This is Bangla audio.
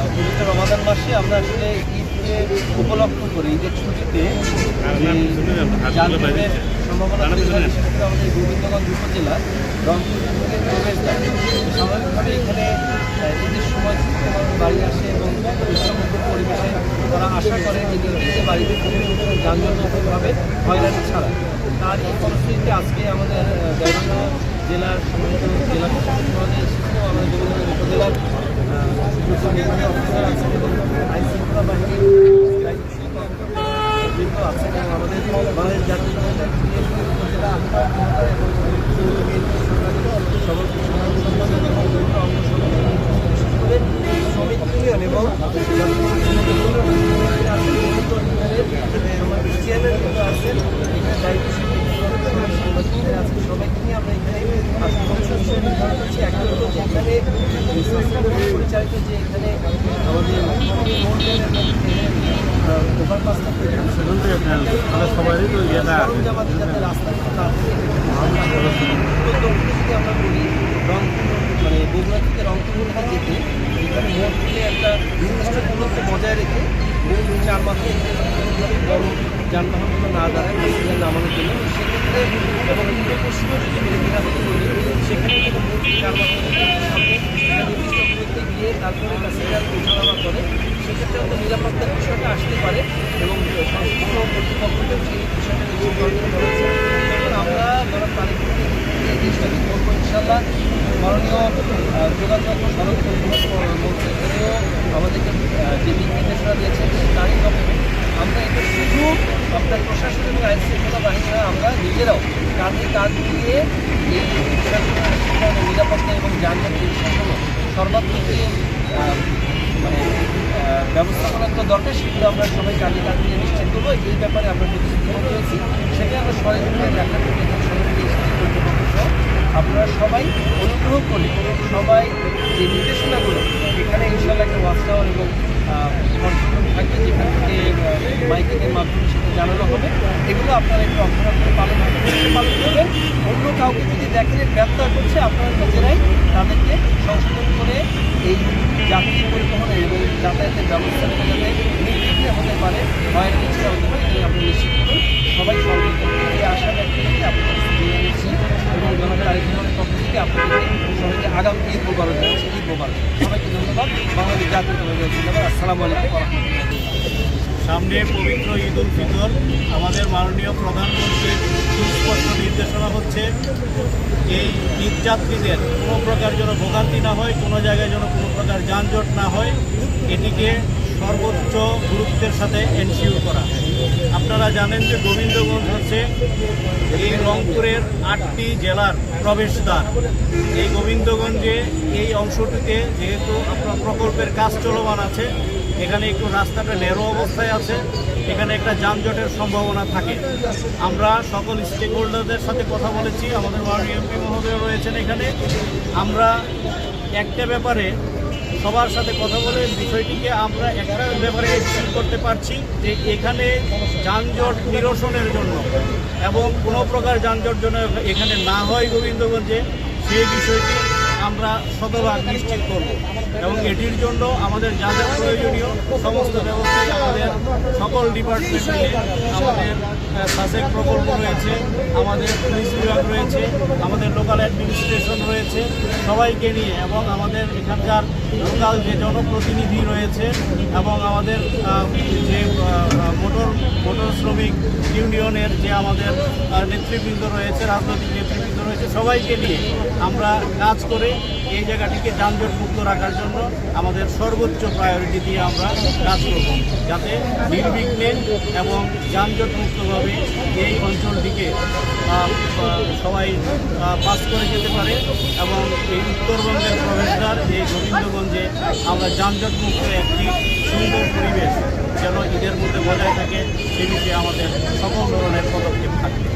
পবিত্র রমাদান মাসে আমরা আসলে ঈদকে উপলক্ষ করে ঈদের ছুটিতে যানজটের সম্ভাবনা সেক্ষেত্রে আমাদের গোবিন্দগঞ্জ উপজেলা রংপুর বিভাগের প্রবেশদ্বার স্বাভাবিকভাবে এখানে ঈদের সময় বাড়ি আসে এবং উৎসবমুক্ত পরিবেশে তারা আশা করে যে ঈদে বাড়িতে যানজটমুক্তভাবে হয়রানি ছাড়া। তার এই পরিস্থিতিতে আজকে আমাদের বিভিন্ন জেলার সম্মানিত জেলা প্রশাসক মহোদয় এসেছিল, আমাদের গোবিন্দগঞ্জ উপজেলার অফিসার আছেন এবং আইন শৃঙ্খলা বাহিনীর দায়িত্ব আছেন এবং আমাদের বাংলাদেশ জাতীয় উপজেলা এবং শ্রমিক ইউনিয়ন এবং চেয়ারম্যান কিন্তু আছেন এখানে দায়িত্বশীল আজকে সবাইকে নিয়ে আমরা এখানে নির্ধারণ করছি। একটা হলো যে এখানে পরিচালিত যে এখানে আমাদের ওভারপাসটা সরঞ্জামাদি যাতে রাস্তাগুলো না থেকে আমরা বলি রংপুর মানে বগুড়া থেকে রংপুর যেতে এখানে মোট মিলে একটা নির্দিষ্ট দূরত্ব বজায় রেখে চার মাসে বড় যানবাহনগুলো না দাঁড়ায় প্যাসেঞ্জার নামানোর জন্য সেক্ষেত্রে এবং পশ্চিমে যদি মেদিনীপুর করি সেখানে কিন্তু মোট 4 মাসের নির্দিষ্ট দূরত্বে গিয়ে তারপরে প্যাসেঞ্জার ওঠানামা করে সেক্ষেত্রে আমাদের নিরাপত্তার বিষয়টা আসতে পারে এবং সংশ্লিষ্ট কর্তৃপক্ষকেও সেই বিষয়টা নিশ্চিত করা হয়েছে। তখন আমরা ধরো তারিখে এই জিনিসটাকে করবো ইনশাল্লাহ। মাননীয় যোগাযোগ সড়ক পরিবহন মন্ত্রী থেকেও আমাদেরকে যে দিক নির্দেশনা দিয়েছেন তারই লক্ষ্যে আমরা এটা শুধু আপনার প্রশাসন এবং আইন শৃঙ্খলা বাহিনীরা আমরা নিজেরাও কাঁধে কাঁধ দিয়ে এই বিষয়গুলো নিরাপত্তা এবং যানবাহন বিষয়গুলো সর্বাত্মক মানে ব্যবস্থাপনা তো দরকার সেগুলো আমরা সবাই কাঁধে কাঁধ দিয়ে নিশ্চিত করবো। এই ব্যাপারে আমরা প্রতিশ্রুতিবদ্ধ হয়েছি, সেটা আমরা সরকারি দেখার আপনারা সবাই অনুগ্রহ করে সবাই যে নির্দেশনাগুলো এখানে ইনশাল্লাহ একটা ওয়াচ টাওয়ার এবং কন্ট্রোল থাকবে যেখান থেকে মাইকিংয়ের মাধ্যমে সেটা জানানো হবে, এগুলো আপনারা একটু অক্ষরা করে পালন করবেন। অন্য কাউকে যদি দেখেন ব্যবসা করছে আপনারা নিজেরাই তাদেরকে সংশোধন করে এই যাত্রী পরিবহন এবং যাতায়াতের ব্যবস্থাটা যাতে নির্বিঘ্ন হতে পারে হয়রানি ছাড়া হতে পারে এই আপনি নিশ্চিত করুন। সবাই সহযোগিতা এই আশা ব্যক্ত রেখে আপনাদের নিয়ে নিচ্ছি এবং জনাব তারেক রহমানের পক্ষ থেকে আপনাদেরকে সবাইকে আগামী ঈদ মোবারক জানাচ্ছি। ঈদ মোবারক সবাইকে ধন্যবাদ। বাংলাদেশ জাতীয় ধন্যবাদ। আসসালামু আলাইকুম ওয়া রাহমাতুল্লাহ। সামনে পবিত্র ঈদ উল ফিতর, আমাদের মাননীয় প্রধানমন্ত্রীর সুস্পষ্ট নির্দেশনা হচ্ছে এই ঈদ যাত্রীদের কোনো প্রকার যেন ভোগান্তি না হয়, কোনো জায়গায় যেন কোনো প্রকার যানজট না হয়, এটিকে সর্বোচ্চ গুরুত্বের সাথে এনশিওর করা। আপনারা জানেন যে গোবিন্দগঞ্জ হচ্ছে এই রংপুরের 8টি জেলার প্রবেশদ্বার। এই গোবিন্দগঞ্জে এই অংশটিতে যেহেতু আপনার প্রকল্পের কাজ চলমান আছে, এখানে একটু রাস্তাটা ন্যারো অবস্থায় আছে, এখানে একটা যানজটের সম্ভাবনা থাকে। আমরা সকল স্টেক হোল্ডারদের সাথে কথা বলেছি, আমাদের মাননীয় এমপি মহোদয় রয়েছেন এখানে। আমরা একটা ব্যাপারে সবার সাথে কথা বলে বিষয়টিকে আমরা একটা ব্যাপারে স্থির করতে পারছি যে এখানে যানজট নিরসনের জন্য এবং কোনো প্রকার যানজট যেন এখানে না হয় গোবিন্দগঞ্জে, সেই বিষয়টি আমরা শতভাগ নিশ্চিত করব এবং এটির জন্য আমাদের যা যা প্রয়োজনীয় সমস্ত ব্যবস্থায় আমাদের সকল ডিপার্টমেন্ট মিলে, আমাদের সাসেক প্রকল্প রয়েছে, আমাদের পুলিশ বিভাগ রয়েছে, আমাদের লোকাল অ্যাডমিনিস্ট্রেশন রয়েছে, সবাইকে নিয়ে এবং আমাদের এখানকার লোকাল যে জনপ্রতিনিধি রয়েছে এবং আমাদের যে মোটর শ্রমিক ইউনিয়নের যে আমাদের নেতৃবৃন্দ রয়েছে, রাজনৈতিক নেতৃবৃন্দ রয়েছে, সবাইকে নিয়ে আমরা কাজ করে এই জায়গাটিকে যানজট মুক্ত রাখার জন্য আমাদের সর্বোচ্চ প্রায়োরিটি দিয়ে আমরা কাজ করব, যাতে নির্বিঘ্নে এবং যানজট মুক্তভাবে এই অঞ্চলটিকে সবাই পাস করে যেতে পারে এবং এই উত্তরবঙ্গের প্রবেশদ্বার এই গোবিন্দগঞ্জে আমরা যানজট মুক্ত একটি সুন্দর পরিবেশ যেন ঈদের মধ্যে বজায় থাকে, সে বিষয়ে আমাদের সকল ধরনের পদক্ষেপ থাকবে।